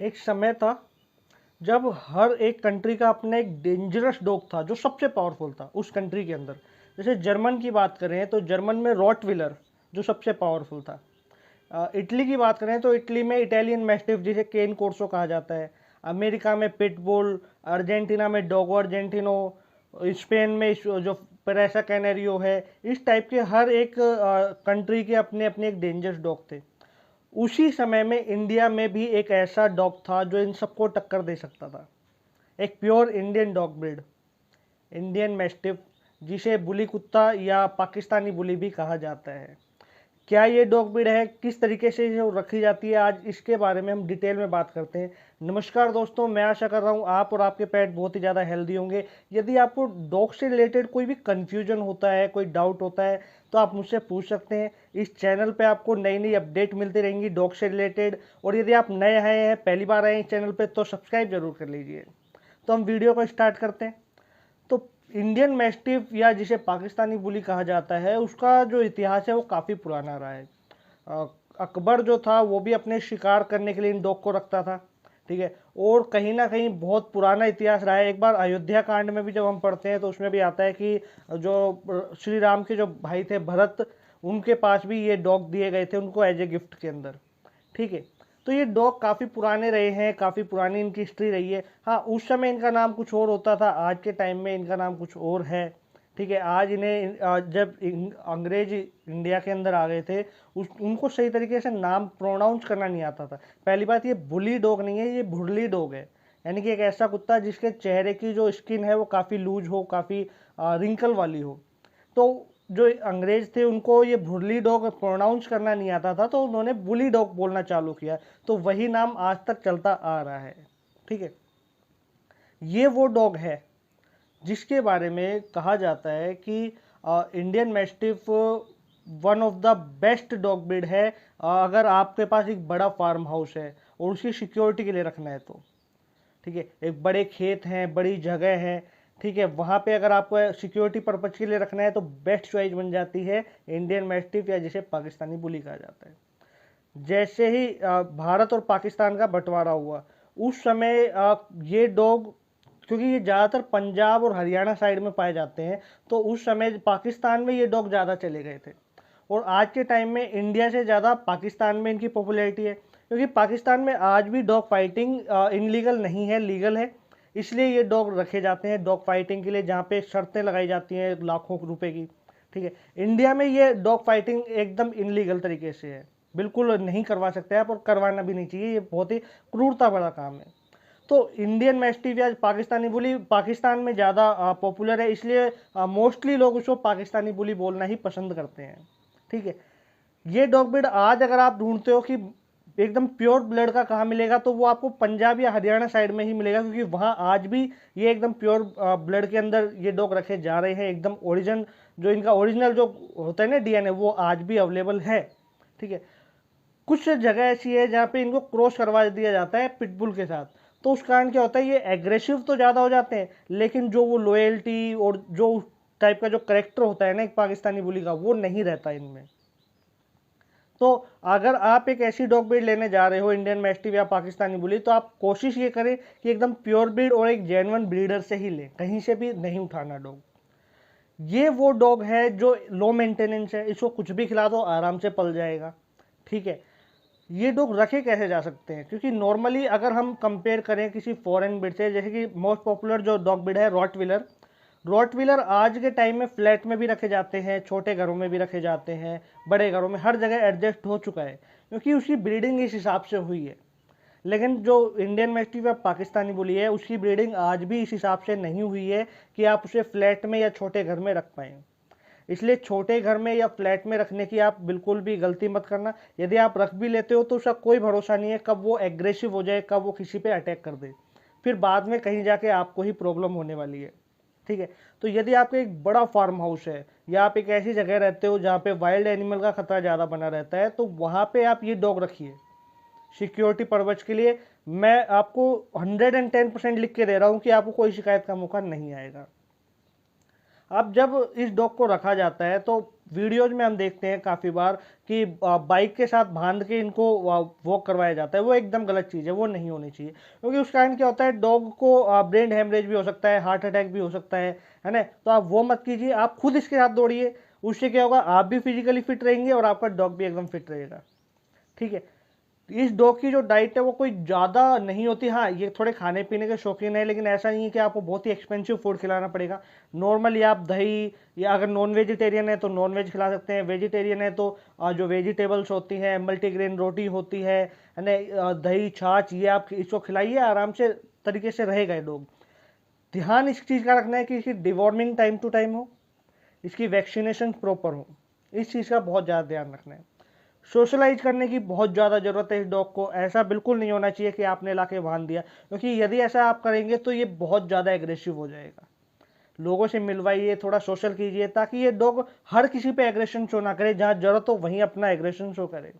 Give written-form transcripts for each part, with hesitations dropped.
एक समय था जब हर एक कंट्री का अपना एक डेंजरस डॉग था जो सबसे पावरफुल था उस कंट्री के अंदर। जैसे जर्मन की बात करें तो जर्मन में रॉटविलर जो सबसे पावरफुल था। इटली की बात करें तो इटली में इटालियन मैस्टिफ जिसे केन कोर्सो कहा जाता है। अमेरिका में पिटबुल, अर्जेंटीना में डोगो अर्जेंटिनो, स्पेन में जो पेरेसा कैनेरियो है। इस टाइप के हर एक कंट्री के अपने अपने एक डेंजरस डॉग थे। उसी समय में इंडिया में भी एक ऐसा डॉग था जो इन सबको टक्कर दे सकता था। एक pure Indian dog breed, Indian mastiff, जिसे बुली कुत्ता या पाकिस्तानी बुली भी कहा जाता है। क्या ये डॉग ब्रीड है, किस तरीके से जो रखी जाती है, आज इसके बारे में हम डिटेल में बात करते हैं। नमस्कार दोस्तों, मैं आशा कर रहा हूँ आप और आपके पेट बहुत ही ज़्यादा हेल्दी होंगे। यदि आपको डॉग से रिलेटेड कोई भी कन्फ्यूजन होता है, कोई डाउट होता है, तो आप मुझसे पूछ सकते हैं। इस चैनल पे आपको नई नई अपडेट मिलती रहेंगी डॉग से रिलेटेड। और यदि आप नए आए हैं, पहली बार आए हैं इस चैनल पर, तो सब्सक्राइब जरूर कर लीजिए। तो हम वीडियो को स्टार्ट करते हैं। तो इंडियन मैस्टिफ या जिसे पाकिस्तानी बुली कहा जाता है, उसका जो इतिहास है वो काफ़ी पुराना रहा है। अ, अकबर जो था वो भी अपने शिकार करने के लिए इन डॉग को रखता था। ठीक है। और कहीं ना कहीं बहुत पुराना इतिहास रहा है। एक बार अयोध्या कांड में भी जब हम पढ़ते हैं तो उसमें भी आता है कि जो श्री राम के जो भाई थे भरत, उनके पास भी ये डॉग दिए गए थे उनको एज ए गिफ्ट के अंदर। ठीक है। तो ये डॉग काफ़ी पुराने रहे हैं, काफ़ी पुरानी इनकी हिस्ट्री रही है। हाँ, उस समय इनका नाम कुछ और होता था, आज के टाइम में इनका नाम कुछ और है। ठीक है। आज इन्हें जब अंग्रेज इंडिया के अंदर आ गए थे, उनको सही तरीके से नाम प्रोनाउंस करना नहीं आता था। पहली बात, ये बुली डॉग नहीं है, ये भुरली डॉग है। यानी कि एक ऐसा कुत्ता जिसके चेहरे की जो स्किन है वो काफ़ी लूज हो, काफ़ी रिंकल वाली हो। तो जो अंग्रेज थे उनको ये भुरली डॉग प्रोनाउंस करना नहीं आता था, तो उन्होंने बुली डॉग बोलना चालू किया। तो वही नाम आज तक चलता आ रहा है। ठीक है। ये वो डॉग है जिसके बारे में कहा जाता है कि Indian mastiff one of the best dog breed है। अगर आपके पास एक बड़ा फार्म हाउस है और उसकी सिक्योरिटी के लिए रखना है तो। ठीक है। एक बड़े खेत हैं, बड़ी जगह है। ठीक है। वहाँ पे अगर आपको सिक्योरिटी पर्पज के लिए रखना है तो बेस्ट चॉइस बन जाती है इंडियन मैस्टिफ या जिसे पाकिस्तानी बुली कहा जाता है। जैसे ही भारत और पाकिस्तान का बंटवारा हुआ, उस समय ये डॉग, क्योंकि ये ज़्यादातर पंजाब और हरियाणा साइड में पाए जाते हैं, तो उस समय पाकिस्तान में ये डॉग ज़्यादा चले गए थे। और आज के टाइम में इंडिया से ज़्यादा पाकिस्तान में इनकी पॉपुलैरिटी है, क्योंकि पाकिस्तान में आज भी डॉग फाइटिंग इनलीगल नहीं है, लीगल है। इसलिए ये डॉग रखे जाते हैं डॉग फाइटिंग के लिए, जहाँ पे शर्तें लगाई जाती हैं लाखों रुपए की। ठीक है। इंडिया में ये डॉग फाइटिंग एकदम इनलीगल तरीके से है, बिल्कुल नहीं करवा सकते आप, और करवाना भी नहीं चाहिए। ये बहुत ही क्रूरता भरा काम है। तो इंडियन मैस्टिफ या पाकिस्तानी बुली पाकिस्तान में ज़्यादा पॉपुलर है, इसलिए मोस्टली लोग उसको पाकिस्तानी बुली बोलना ही पसंद करते हैं। ठीक है। ये डॉग ब्रीड आज अगर आप ढूंढते हो कि एकदम प्योर ब्लड का कहाँ मिलेगा, तो वो आपको पंजाब या हरियाणा साइड में ही मिलेगा, क्योंकि वहाँ आज भी ये एकदम प्योर ब्लड के अंदर ये डॉग रखे जा रहे हैं। एकदम ओरिजिन, जो इनका ओरिजिनल जो होता है ना डीएनए, वो आज भी अवेलेबल है। ठीक है। कुछ जगह ऐसी है जहाँ पे इनको क्रॉस करवा दिया जाता है पिटबुल के साथ, तो उस कारण क्या होता है, ये एग्रेसिव तो ज़्यादा हो जाते हैं, लेकिन जो वो लॉयल्टी और जो टाइप का जो करेक्टर होता है ना एक पाकिस्तानी बुली का, वो नहीं रहता इनमें। तो अगर आप एक ऐसी डॉग ब्रीड लेने जा रहे हो, इंडियन मैस्टिफ या पाकिस्तानी बुली, तो आप कोशिश ये करें कि एकदम प्योर ब्रीड और एक जेन्युइन ब्रीडर से ही लें, कहीं से भी नहीं उठाना डॉग। ये वो डॉग है जो लो मेंटेनेंस है, इसको कुछ भी खिला दो आराम से पल जाएगा। ठीक है। ये डॉग रखे कैसे जा सकते हैं, क्योंकि नॉर्मली अगर हम कंपेयर करें किसी फॉरेन ब्रीड से, जैसे कि मोस्ट पॉपुलर जो डॉग ब्रीड है रॉटविलर। रॉटविलर आज के टाइम में फ्लैट में भी रखे जाते हैं, छोटे घरों में भी रखे जाते हैं, बड़े घरों में, हर जगह एडजस्ट हो चुका है, क्योंकि उसकी ब्रीडिंग इस हिसाब से हुई है। लेकिन जो इंडियन मैस्टिफ या पाकिस्तानी बुली है, उसकी ब्रीडिंग आज भी इस हिसाब से नहीं हुई है कि आप उसे फ्लैट में या छोटे घर में रख पाएँ। इसलिए छोटे घर में या फ्लैट में रखने की आप बिल्कुल भी गलती मत करना। यदि आप रख भी लेते हो तो उसका कोई भरोसा नहीं है कब वो एग्रेसिव हो जाए, कब वो किसी पे अटैक कर दे, फिर बाद में कहीं जाके आपको ही प्रॉब्लम होने वाली है। ठीक है। तो यदि आपका एक बड़ा फार्म हाउस है या आप एक ऐसी जगह रहते हो जहाँ पे वाइल्ड एनिमल का खतरा ज़्यादा बना रहता है, तो वहाँ पे आप ये डॉग रखिए सिक्योरिटी पर्पज के लिए। मैं आपको 110% लिख के दे रहा हूँ कि आपको कोई शिकायत का मौका नहीं आएगा। अब जब इस डॉग को रखा जाता है तो वीडियोज में हम देखते हैं काफ़ी बार कि बाइक के साथ बांध के इनको वॉक करवाया जाता है। वो एकदम गलत चीज़ है, वो नहीं होनी चाहिए, क्योंकि उस कारण क्या होता है, डॉग को ब्रेन हेमरेज भी हो सकता है, हार्ट अटैक भी हो सकता है ना। तो आप वो मत कीजिए, आप खुद इसके साथ दौड़िए। उससे क्या होगा, आप भी फिजिकली फिट रहेंगे और आपका डॉग भी एकदम फिट रहेगा। ठीक है। इस डॉग की जो डाइट है वो कोई ज़्यादा नहीं होती। हाँ, ये थोड़े खाने पीने के शौकीन है, लेकिन ऐसा नहीं है कि आपको बहुत ही एक्सपेंसिव फूड खिलाना पड़ेगा। नॉर्मली आप दही, या अगर नॉन वेजिटेरियन है तो नॉन वेज खिला सकते हैं, वेजिटेरियन है तो जो वेजिटेबल्स होती हैं, मल्टीग्रेन रोटी होती है ना, दही छाछ, ये आप इसको खिलाइए, आराम से तरीके से रहेगा ये डॉग। ध्यान इस चीज़ का रखना है कि इसकी डिवॉर्मिंग टाइम टू टाइम हो, इसकी वैक्सीनेशन प्रॉपर हो, इस चीज़ का बहुत ज़्यादा ध्यान रखना है। सोशलाइज करने की बहुत ज़्यादा ज़रूरत है इस डॉग को। ऐसा बिल्कुल नहीं होना चाहिए कि आपने ला के बांध दिया, क्योंकि यदि ऐसा आप करेंगे तो ये बहुत ज़्यादा एग्रेसिव हो जाएगा। लोगों से मिलवाइए, थोड़ा सोशल कीजिए, ताकि ये डॉग हर किसी पे एग्रेशन शो ना करे, जहाँ ज़रूरत हो वहीं अपना एग्रेशन शो करे।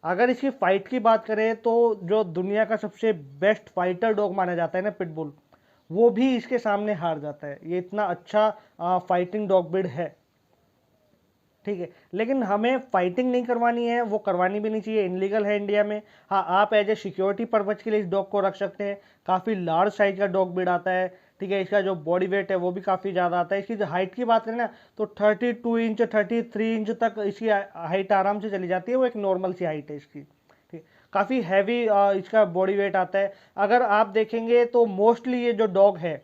अगर इसकी फाइट की बात करें तो जो दुनिया का सबसे बेस्ट फाइटर डॉग माना जाता है ना, पिटबुल, वो भी इसके सामने हार जाता है। ये इतना अच्छा फाइटिंग डॉग ब्रीड है। ठीक है, लेकिन हमें फाइटिंग नहीं करवानी है, वो करवानी भी नहीं चाहिए, इनलीगल है इंडिया में। हाँ, आप एज ए सिक्योरिटी पर्पज के लिए इस डॉग को रख सकते हैं। काफ़ी लार्ज साइज का डॉग ब्रीड आता है। ठीक है, इसका जो बॉडी वेट है वो भी काफ़ी ज़्यादा आता है। इसकी जो हाइट की बात करें ना, तो 32 इंच 33 इंच तक इसकी हाइट आराम से चली जाती है। वो एक नॉर्मल सी हाइट है इसकी। ठीक, काफ़ी हैवी इसका बॉडी वेट आता है। अगर आप देखेंगे तो मोस्टली ये जो डॉग है,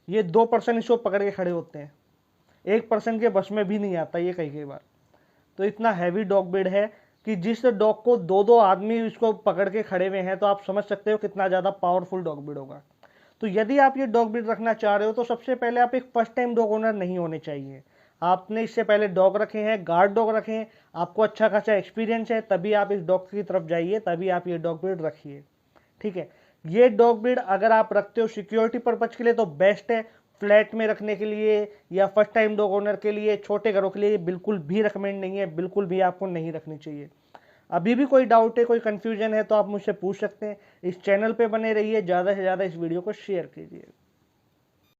ये 2 पर्सन इसको पकड़ के खड़े होते हैं, 1 पर्सन के बस में भी नहीं आता ये कई कई बार। तो इतना हैवी डॉग ब्रीड है कि जिस डॉग को 2-2 आदमी इसको पकड़ के खड़े हुए हैं, तो आप समझ सकते हो कितना ज़्यादा पावरफुल डॉग ब्रीड होगा। तो यदि आप ये डॉग ब्रीड रखना चाह रहे हो तो सबसे पहले आप एक फर्स्ट टाइम डॉग ओनर नहीं होने चाहिए। आपने इससे पहले डॉग रखे हैं, गार्ड डॉग रखे हैं, आपको अच्छा खासा एक्सपीरियंस है, तभी आप इस डॉग की तरफ जाइए, तभी आप ये डॉग ब्रीड रखिए। ठीक है, ये डॉग ब्रीड अगर आप रखते हो सिक्योरिटी पर्पज के लिए तो बेस्ट है। फ्लैट में रखने के लिए या फर्स्ट टाइम डॉग ओनर के लिए, छोटे घरों के लिए बिल्कुल भी रिकमेंड नहीं है, बिल्कुल भी आपको नहीं रखनी चाहिए। अभी भी कोई डाउट है, कोई कन्फ्यूजन है तो आप मुझसे पूछ सकते हैं। इस चैनल पे बने रहिए, ज़्यादा से ज़्यादा इस वीडियो को शेयर कीजिए।